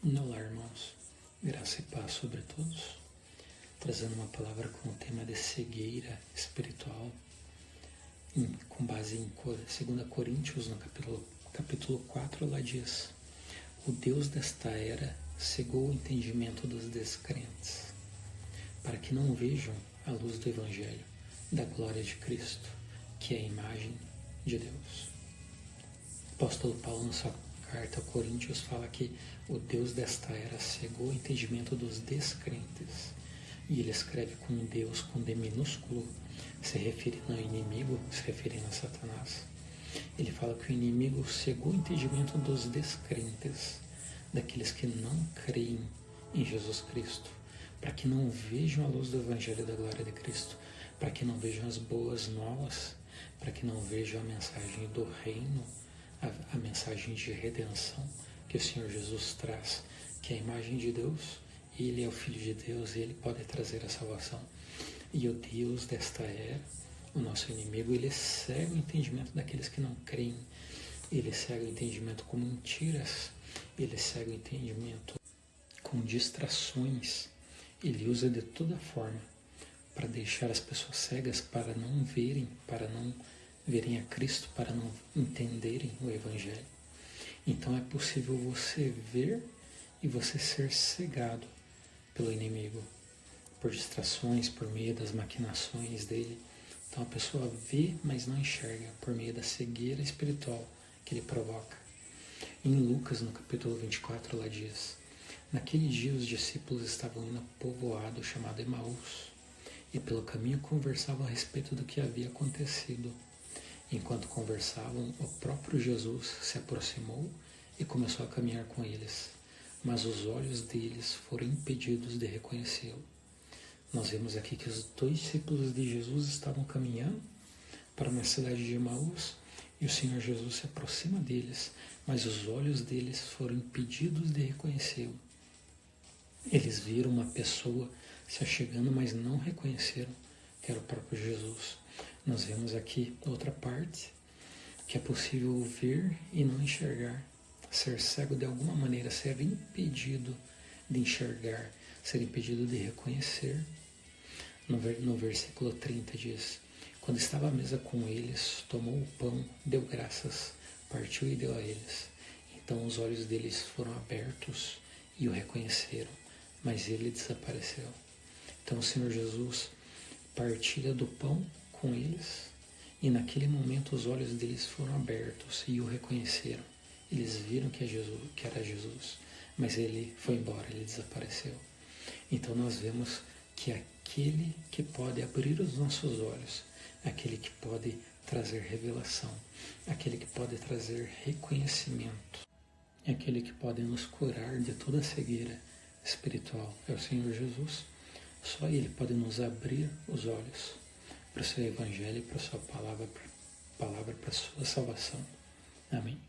Olá, irmãos, graça e paz sobre todos, trazendo uma palavra com o tema de cegueira espiritual, com base em 2 Coríntios, no capítulo 4, lá diz: o Deus desta era cegou o entendimento dos descrentes, para que não vejam a luz do Evangelho, da glória de Cristo, que é a imagem de Deus. O apóstolo Paulo, na sua carta a Coríntios, fala que o Deus desta era cegou o entendimento dos descrentes. E ele escreve com Deus com D minúsculo, se referindo ao inimigo, se referindo a Satanás. Ele fala que o inimigo cegou o entendimento dos descrentes, daqueles que não creem em Jesus Cristo, para que não vejam a luz do Evangelho da glória de Cristo, para que não vejam as boas novas, para que não vejam a mensagem do reino, a mensagem de redenção que o Senhor Jesus traz, que é a imagem de Deus. Ele é o Filho de Deus e Ele pode trazer a salvação. E o Deus desta era, o nosso inimigo, ele cega o entendimento daqueles que não creem. Ele cega o entendimento com mentiras. Ele cega o entendimento com distrações. Ele usa de toda forma para deixar as pessoas cegas, para não verem a Cristo, para não entenderem o Evangelho. Então é possível você ver e você ser cegado pelo inimigo, por distrações, por meio das maquinações dele. Então a pessoa vê, mas não enxerga, por meio da cegueira espiritual que ele provoca. Em Lucas, no capítulo 24, lá diz: naquele dia os discípulos estavam indo a povoado chamado Emaús, e pelo caminho conversavam a respeito do que havia acontecido. Enquanto conversavam, o próprio Jesus se aproximou e começou a caminhar com eles, mas os olhos deles foram impedidos de reconhecê-lo. Nós vemos aqui que os dois discípulos de Jesus estavam caminhando para uma cidade de Emaús e o Senhor Jesus se aproxima deles, mas os olhos deles foram impedidos de reconhecê-lo. Eles viram uma pessoa se achegando, mas não reconheceram que era o próprio Jesus. Nós vemos aqui outra parte, que é possível ver e não enxergar, ser cego de alguma maneira, ser impedido de enxergar, ser impedido de reconhecer. No versículo 30 diz: quando estava à mesa com eles, tomou o pão, deu graças, partiu e deu a eles. Então os olhos deles foram abertos e o reconheceram, mas ele desapareceu. Então o Senhor Jesus partilha do pão com eles, e naquele momento os olhos deles foram abertos e o reconheceram. Eles viram que era Jesus, mas ele foi embora, ele desapareceu. Então nós vemos que aquele que pode abrir os nossos olhos, aquele que pode trazer revelação, aquele que pode trazer reconhecimento, aquele que pode nos curar de toda cegueira espiritual é o Senhor Jesus. Só Ele pode nos abrir os olhos para o seu Evangelho, para a sua palavra, para a sua salvação. Amém.